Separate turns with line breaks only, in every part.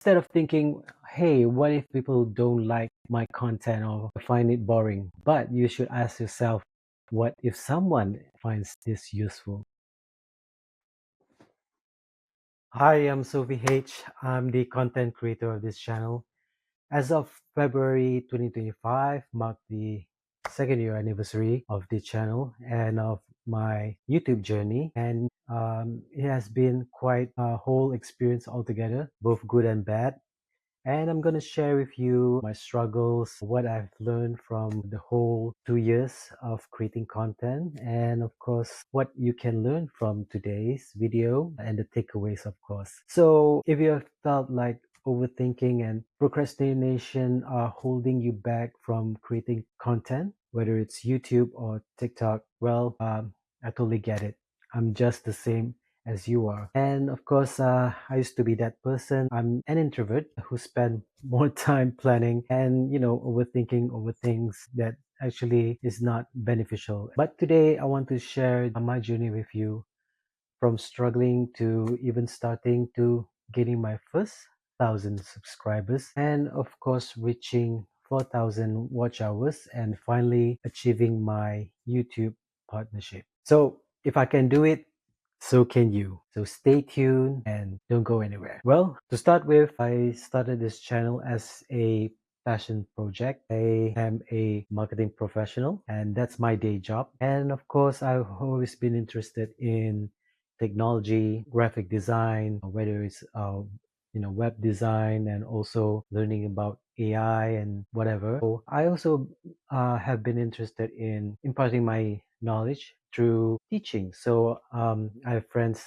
Instead of thinking, hey, what if people don't like my content or find it boring? But you should ask yourself, what if someone finds this useful? Hi, I'm Sophie H. I'm the content creator of this channel. As of February 2025, marked the second year anniversary of the channel and of my YouTube journey. And it has been quite a whole experience altogether, both good and bad. And I'm going to share with you my struggles, what I've learned from the whole 2 years of creating content, and of course, what you can learn from today's video and the takeaways, of course. So, if you have felt like overthinking and procrastination are holding you back from creating content, whether it's YouTube or TikTok, well, I totally get it. I'm just the same as you are. And of course, I used to be that person. I'm an introvert who spent more time planning and, overthinking over things that actually is not beneficial. But today, I want to share my journey with you from struggling to even starting to getting my first 1,000 subscribers, and of course, reaching 4,000 watch hours and finally achieving my YouTube partnership. So, if I can do it, so can you. So stay tuned and don't go anywhere. Well, to start with, I started this channel as a passion project. I am a marketing professional and that's my day job. And of course, I've always been interested in technology, graphic design, whether it's web design, and also learning about AI and whatever. So I also have been interested in imparting my knowledge through teaching. So I have friends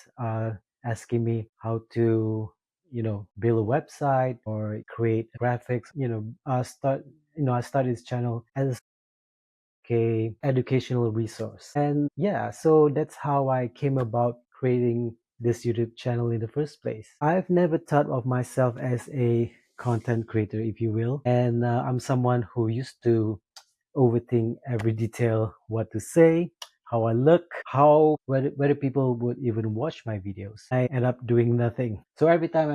asking me how to, build a website or create graphics. I started this channel as a educational resource, and yeah, so that's how I came about creating this YouTube channel in the first place. I've never thought of myself as a content creator, if you will, and I'm someone who used to overthink every detail, what to say, how I look, how whether people would even watch my videos. I end up doing nothing. So every time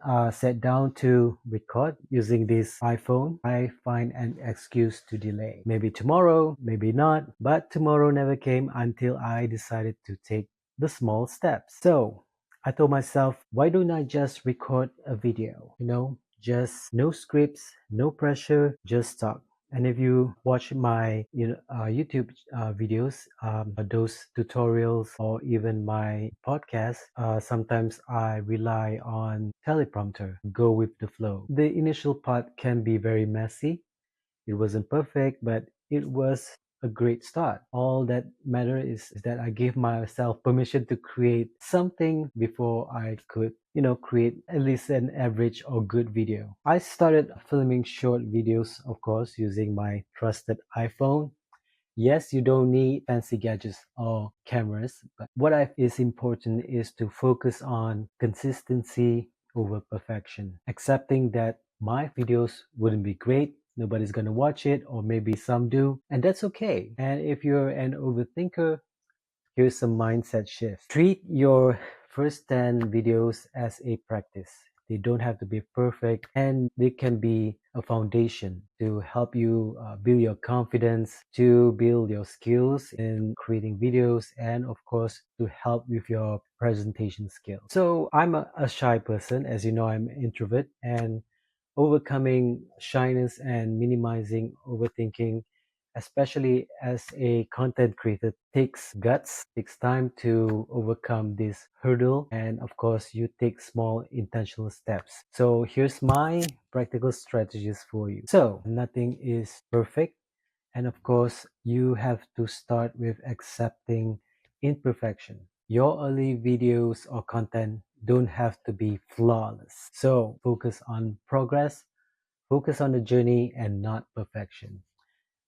I sat down to record using this iPhone, I find an excuse to delay. Maybe tomorrow, maybe not, but tomorrow never came until I decided to take the small steps. So I told myself, why don't I just record a video? Just no scripts, no pressure, just talk. And if you watch my YouTube videos, those tutorials, or even my podcast, sometimes I rely on teleprompter, go with the flow. The initial part can be very messy. It wasn't perfect, but it was a great start. All that matter is that I gave myself permission to create something before I could, create at least an average or good video. I started filming short videos, of course, using my trusted iPhone. Yes, you don't need fancy gadgets or cameras, but is important is to focus on consistency over perfection. Accepting that my videos wouldn't be great, nobody's gonna watch it, or maybe some do, and that's okay. And if you're an overthinker, here's some mindset shift. Treat your first 10 videos as a practice. They don't have to be perfect, and they can be a foundation to help you build your confidence, to build your skills in creating videos, and of course, to help with your presentation skills. So, I'm a shy person. As you know, I'm an introvert, and overcoming shyness and minimizing overthinking, especially as a content creator, takes guts, takes time to overcome this hurdle, and of course you take small intentional steps. So here's my practical strategies for you. So nothing is perfect, and of course you have to start with accepting imperfection. Your early videos or content don't have to be flawless, so focus on progress, focus on the journey and not perfection.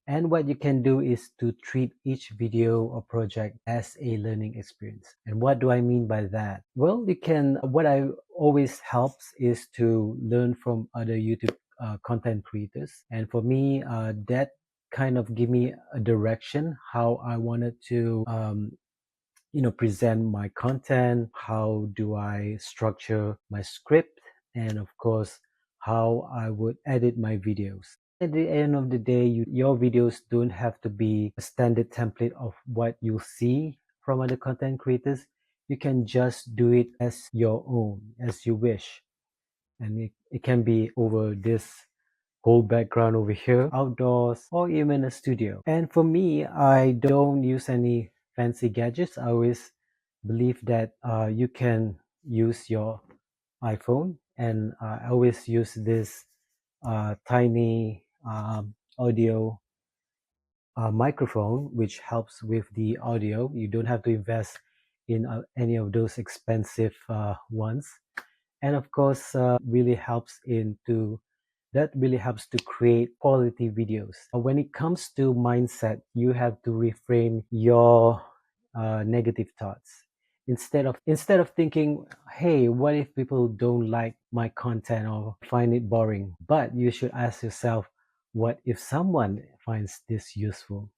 And what you can do is to treat each video or project as a learning experience. And what do I mean by that? Well, what I always helps is to learn from other YouTube content creators. And for me, that kind of give me a direction how I wanted to present my content. How do I structure my script? and of course how I would edit my videos. At the end of the day, your videos don't have to be a standard template of what you see from other content creators. You can just do it as your own, as you wish. And it can be over this whole background over here, outdoors, or even a studio. And for me, I don't use any fancy gadgets. I always believe that you can use your iPhone, and I always use this tiny audio microphone, which helps with the audio. You don't have to invest in any of those expensive ones. And of course, really helps into that really helps to create quality videos. When it comes to mindset, you have to reframe your negative thoughts. Instead of thinking, hey, what if people don't like my content or find it boring? But you should ask yourself, what if someone finds this useful?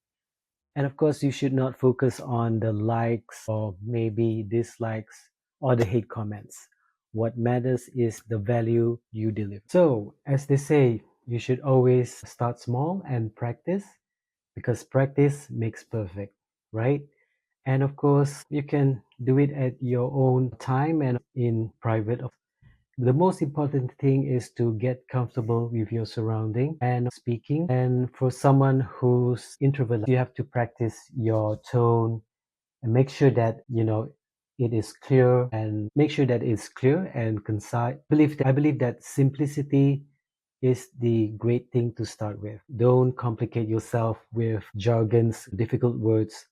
And of course, you should not focus on the likes or maybe dislikes or the hate comments. What matters is the value you deliver. So, as they say, you should always start small and practice, because practice makes perfect, right? And of course, you can do it at your own time and in private. The most important thing is to get comfortable with your surrounding and speaking. And for someone who's introvert, you have to practice your tone and make sure that it is clear, and make sure that it's clear and concise. I believe that simplicity is the great thing to start with. Don't complicate yourself with jargons, difficult words.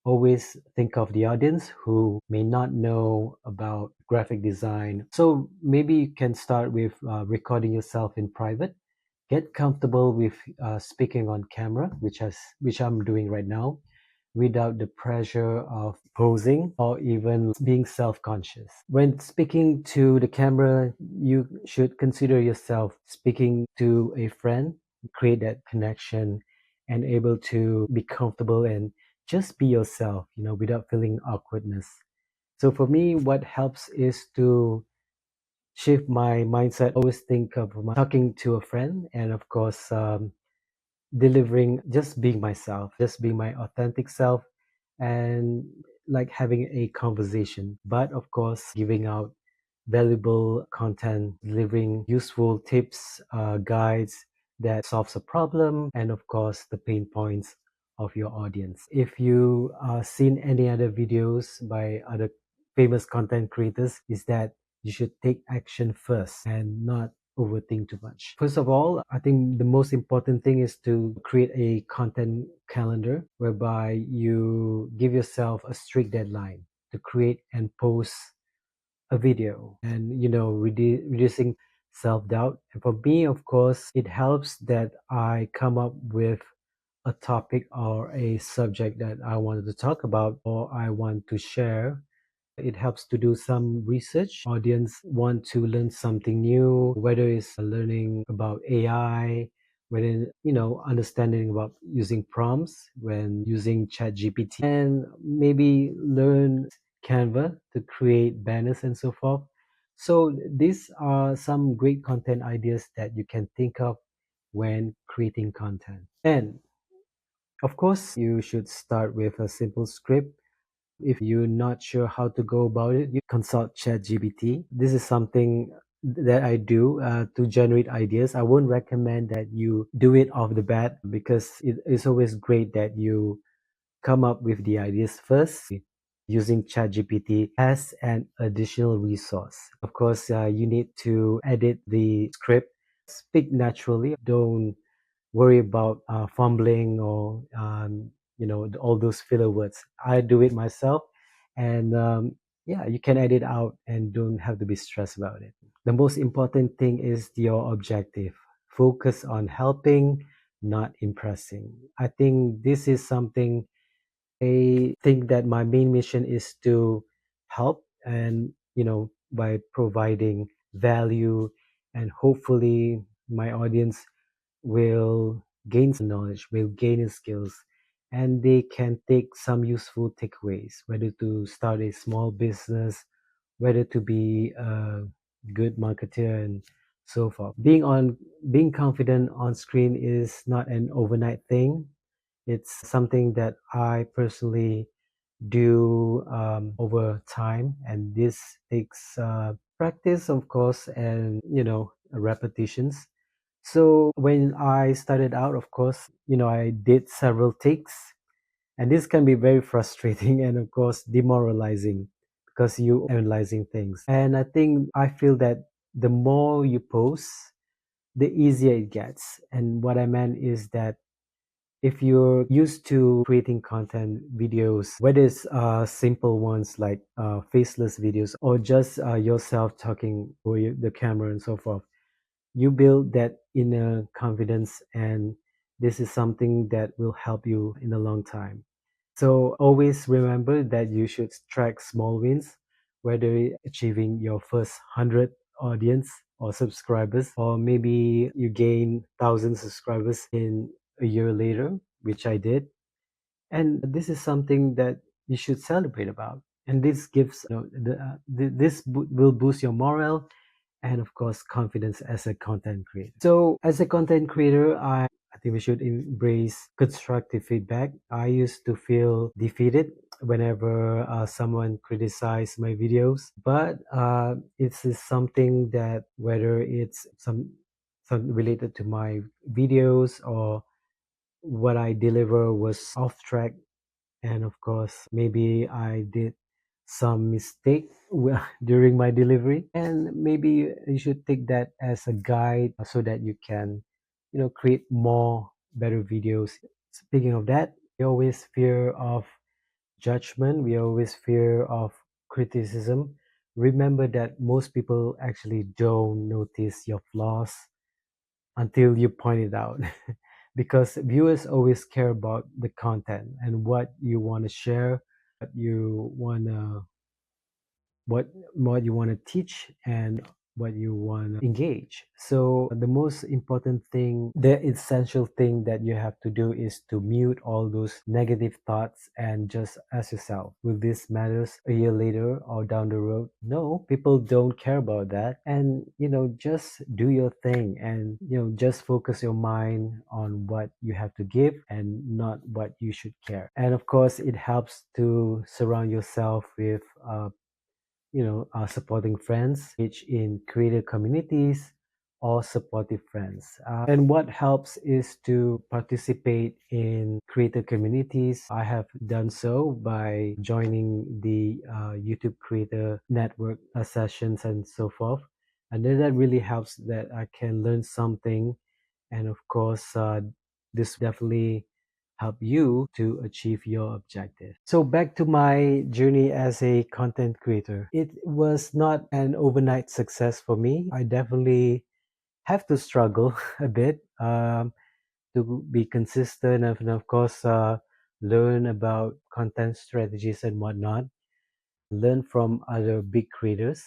Always think of the audience who may not know about graphic design. So maybe you can start with recording yourself in private. Get comfortable with speaking on camera, which I'm doing right now, without the pressure of posing or even being self conscious. When speaking to the camera, you should consider yourself speaking to a friend, create that connection, and able to be comfortable and just be yourself, without feeling awkwardness. So for me, what helps is to shift my mindset, always think of talking to a friend, and of course, delivering, just being myself, just being my authentic self, and like having a conversation, but of course giving out valuable content, delivering useful tips, guides that solves a problem, and of course the pain points of your audience. If you seen any other videos by other famous content creators, is that you should take action first and not overthink too much. First of all, I think the most important thing is to create a content calendar whereby you give yourself a strict deadline to create and post a video, and reducing self-doubt. And for me, of course, it helps that I come up with a topic or a subject that I wanted to talk about or I want to share. It helps to do some research. Audience want to learn something new, whether it's learning about AI, whether understanding about using prompts when using ChatGPT, and maybe learn Canva to create banners and so forth. So these are some great content ideas that you can think of when creating content. And of course, you should start with a simple script. If you're not sure how to go about it, you consult ChatGPT. This is something that I do to generate ideas. I won't recommend that you do it off the bat, because it's always great that you come up with the ideas first using ChatGPT as an additional resource. Of course, you need to edit the script, speak naturally. Don't worry about fumbling or all those filler words. I do it myself, and yeah, you can edit out and don't have to be stressed about it. The most important thing is your objective. Focus on helping, not impressing. I think this is something. I think that my main mission is to help, and by providing value, and hopefully my audience will gain some knowledge, will gain skills, and they can take some useful takeaways, whether to start a small business, whether to be good marketer and so forth. Being confident on screen is not an overnight thing. It's something that I personally do over time, and this takes practice, of course, and repetitions. So when I started out, of course, I did several takes, and this can be very frustrating and, of course, demoralizing because you analyzing things. And I feel that the more you post, the easier it gets. And what I meant is that if you're used to creating content videos, whether it's simple ones like faceless videos or just yourself talking for the camera and so forth, you build that inner confidence, and this is something that will help you in a long time. So always remember that you should track small wins, whether achieving your first 100 audience or subscribers, or maybe you gain 1,000 subscribers in a year later, which I did. And this is something that you should celebrate about. And this gives, will boost your morale and, of course, confidence as a content creator. So as a content creator, I think we should embrace constructive feedback. I used to feel defeated whenever someone criticized my videos, but it's something that, whether it's some related to my videos or what I deliver was off track, and of course maybe I did some mistake during my delivery, and maybe you should take that as a guide so that you can create more better videos. Speaking of that, we always fear of judgment, we always fear of criticism. Remember that most people actually don't notice your flaws until you point it out. Because viewers always care about the content and what you want to share, what you want to what what you want to teach, and what you want to engage. So the most important thing, the essential thing that you have to do is to mute all those negative thoughts and just ask yourself, will this matters a year later or down the road? No, people don't care about that. And just do your thing, and just focus your mind on what you have to give and not what you should care. And of course, it helps to surround yourself with supporting friends, which in creator communities or supportive friends. And what helps is to participate in creator communities. I have done so by joining the YouTube creator network sessions and so forth. And then that really helps that I can learn something. And of course, this definitely help you to achieve your objective. So back to my journey as a content creator. It was not an overnight success for me. I definitely have to struggle a bit to be consistent, and of course learn about content strategies and whatnot. Learn from other big creators,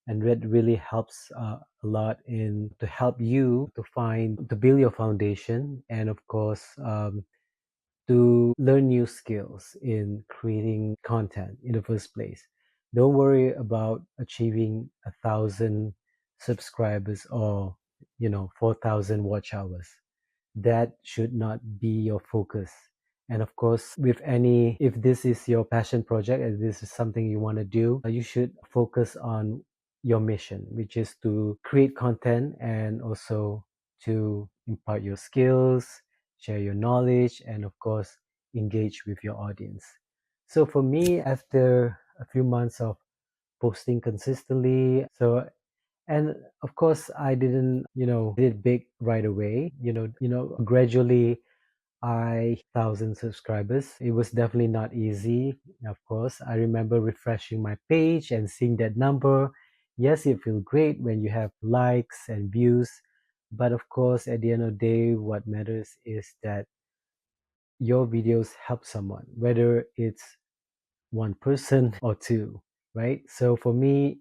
and that really helps a lot in to help you to build your foundation, and of course to learn new skills in creating content in the first place. Don't worry about achieving 1,000 subscribers or 4,000 watch hours. That should not be your focus. And of course, if this is your passion project and this is something you want to do, you should focus on your mission, which is to create content and also to impart your skills, share your knowledge, and of course, engage with your audience. So for me, after a few months of posting consistently, and of course, I didn't, did big right away. Gradually, I 1,000 subscribers. It was definitely not easy. Of course, I remember refreshing my page and seeing that number. Yes, it feels great when you have likes and views, but of course, at the end of the day, what matters is that your videos help someone, whether it's one person or two, right? So for me,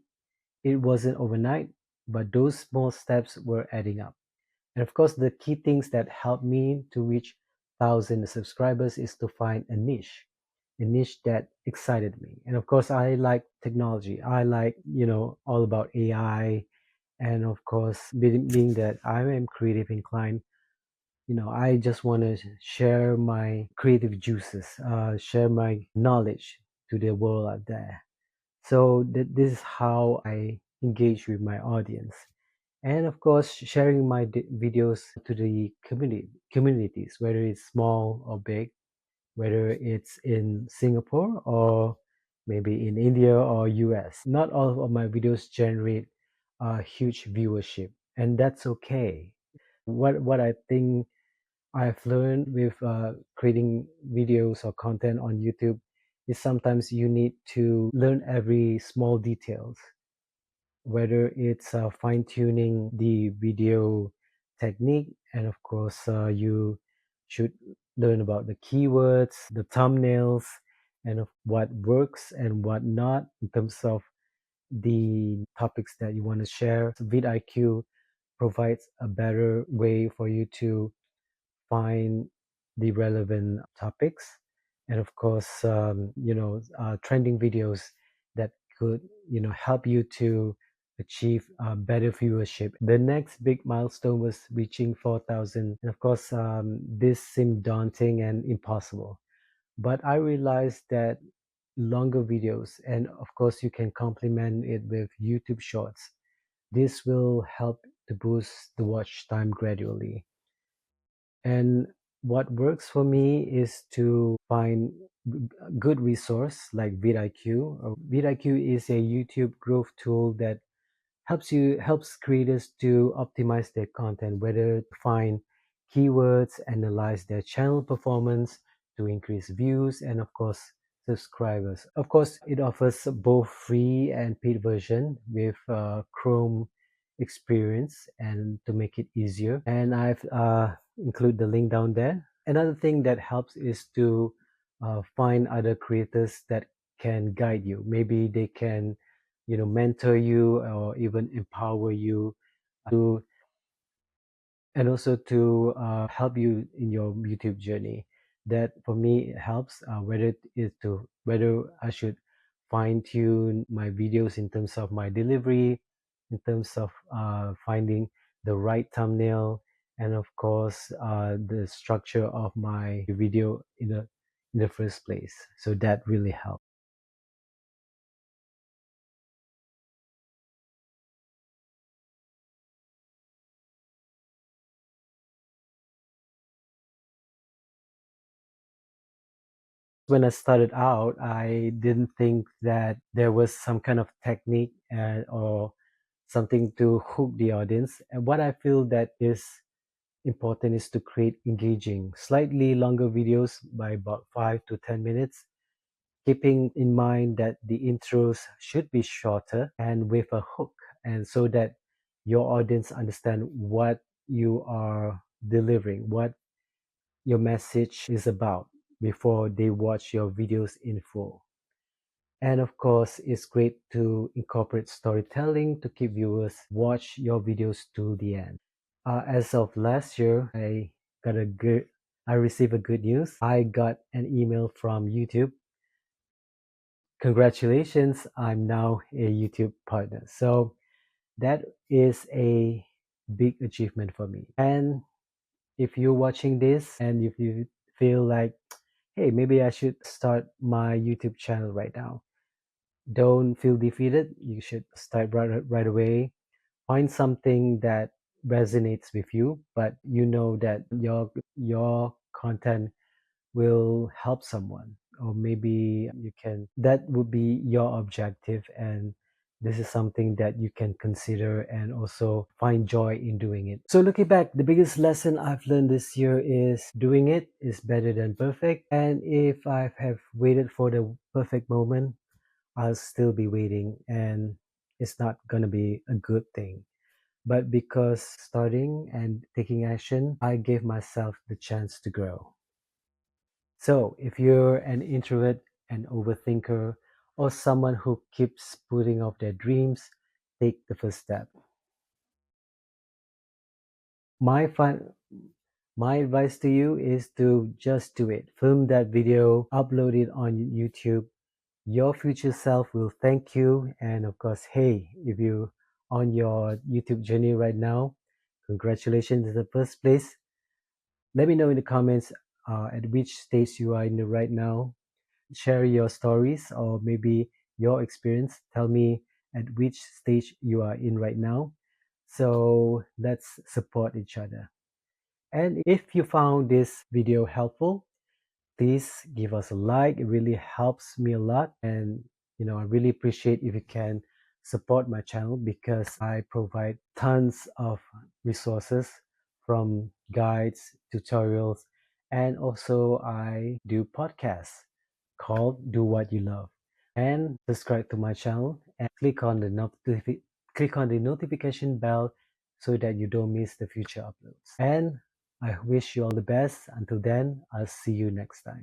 it wasn't overnight, but those small steps were adding up. And of course, the key things that helped me to reach 1,000 subscribers is to find a niche that excited me. And of course, I like technology. I like, all about AI. And of course, being that I am creative inclined, I just want to share my creative juices, share my knowledge to the world out there. So this is how I engage with my audience. And of course, sharing my videos to the communities, whether it's small or big, whether it's in Singapore or maybe in India or US. Not all of my videos generate a huge viewership, and that's okay. What I think I've learned with creating videos or content on YouTube is sometimes you need to learn every small details, whether it's fine tuning the video technique, and of course, you should learn about the keywords, the thumbnails, and of what works and what not in terms of the topics that you want to share. So vidIQ provides a better way for you to find the relevant topics, and of course, trending videos that could help you to achieve better viewership. The next big milestone was reaching 4,000, and of course, this seemed daunting and impossible, but I realized that longer videos, and of course you can complement it with YouTube shorts, this will help to boost the watch time gradually. And what works for me is to find a good resource like vidIQ. vidIQ is a YouTube growth tool that helps creators to optimize their content, whether to find keywords, analyze their channel performance to increase views, and of course subscribers. Of course, it offers both free and paid version with Chrome experience and to make it easier. And I've include the link down there. Another thing that helps is to find other creators that can guide you. Maybe they can mentor you or even empower you to, and also to help you in your YouTube journey. That for me it helps, whether it is to whether I should fine tune my videos in terms of my delivery, in terms of finding the right thumbnail, and of course the structure of my video in the first place. So that really helps. When I started out, I didn't think that there was some kind of technique or something to hook the audience. And what I feel that is important is to create engaging, slightly longer videos by about 5 to 10 minutes, keeping in mind that the intros should be shorter and with a hook, and so that your audience understand what you are delivering, what your message is about before they watch your videos in full. And of course, it's great to incorporate storytelling to keep viewers watch your videos to the end. As of last year, I received a good news. I got an email from YouTube. Congratulations, I'm now a YouTube partner. So that is a big achievement for me. And if you're watching this and if you feel like, hey, maybe I should start my YouTube channel right now, don't feel defeated. You should start right away. Find something that resonates with you, but you know that your content will help someone, or maybe you can that would be your objective, and this is something that you can consider and also find joy in doing it. So looking back, the biggest lesson I've learned this year is doing it is better than perfect, and if I have waited for the perfect moment, I'll still be waiting, and it's not gonna be a good thing. But because starting and taking action, I gave myself the chance to grow. So, if you're an introvert, an overthinker, or someone who keeps putting off their dreams, take the first step. My fun, my advice to you is to just do it. Film that video, upload it on YouTube. Your future self will thank you. And of course, hey, if you on your YouTube journey right now. Congratulations in the first place. Let me know in the comments at which stage you are in right now. Share your stories or maybe your experience. Tell me at which stage you are in right now. So let's support each other. And if you found this video helpful, please give us a like. It really helps me a lot. And I really appreciate if you can support my channel because I provide tons of resources from guides, tutorials, and also I do podcasts called Do What You Love. And subscribe to my channel and click on the notification bell so that you don't miss the future uploads. And I wish you all the best. Until then, I'll see you next time.